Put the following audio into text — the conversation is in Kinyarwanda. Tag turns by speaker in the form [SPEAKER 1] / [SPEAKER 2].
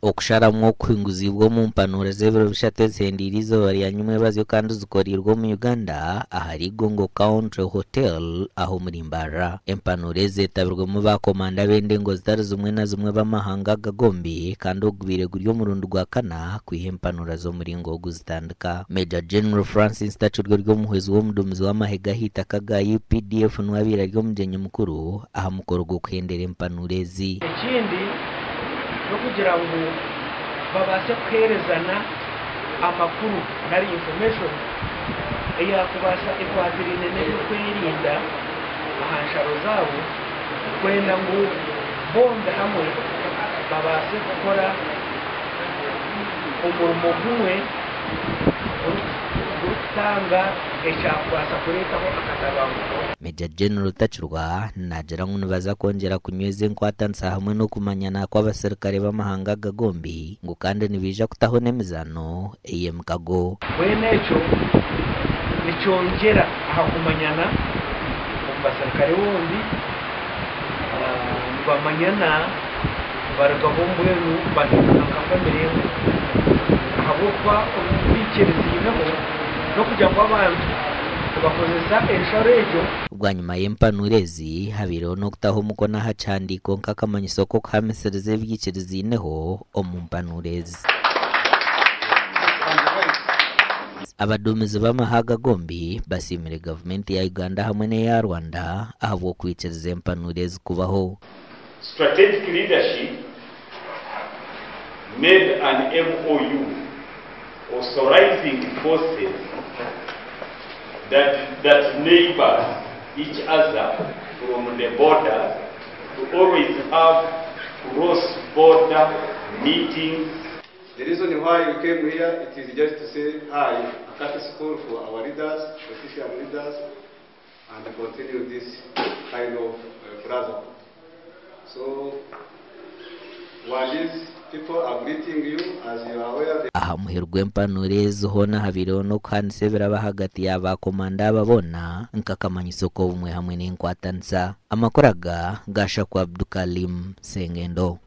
[SPEAKER 1] Okusharamwo kwinguzibwo mu mpanuro z'ebiro bishatu zendirizo bariyanyumwe bazyo kandi zikorirwa mu Uganda ahari Gongo Country Hotel aho muri Mbara. Empanuro zetabirwemo bakomanda b'endengo zitari zimwe na zimwe b'amahanga gagombi kandi ogubire guryo mu rundu rwa kana kwihempanura zo muri ngogu zitandika. Major General Francis Tachurgo ryo muhezi wo mudumizi w'amahega hitaka ga UPDF n'wabira ryo mujenye mukuru aha mukoro go kuhendera empanurezi.
[SPEAKER 2] Ikindi no kugira ngo babashe kwerezana amakuru nari information kubasha ikwadirine no kwirinda ahansharo zabo kwenda ngo bombe hamwe babashe gukora umurimo umwe gutanga ekyakubasha kuretaho akatabanguko.
[SPEAKER 1] Major General Tachurwa najera baza kongera kunyweza enkwatansa hamwe no kumanyana kw'abasirikare b'amahanga gagombi ngo kandi nibija kutaho nemizano eyemkago.
[SPEAKER 2] Bwenecho nicyongera aha kumanyana mu basirikare bombi bamanyana baragahombwenu bahinduka family habukwa ubikirizineho no kujya kwa abantu bakozesa ensharejo.
[SPEAKER 1] Ubwanyuma y'empanurezi habireho no kutaho mukona hacandiko nk'akamanyiso ko kamisirize byikirizineho omu mpanurezi. Abadumizi b'amahaga gombi basimire government ya Uganda hamwe n'eya Rwanda ahabwo kwikiriza empanurezi kubaho.
[SPEAKER 3] Strategic leadership made an MOU authorizing forces that neighbors each other from the border to always have cross-border meetings.
[SPEAKER 4] The reason why we came here, it is just to say hi, a courtesy call for our leaders, official leaders, and to continue this kind of brotherhood. So, while these people are greeting you, as you are aware,
[SPEAKER 1] aha muhirwe empanurezi hona habireho no kuhanisebera bahagati y'abakomanda babona nk'akamanyiso ko bumwe hamwe n'enkwatansa. Amakoraga gasha kwa Abdukalim Sengendo.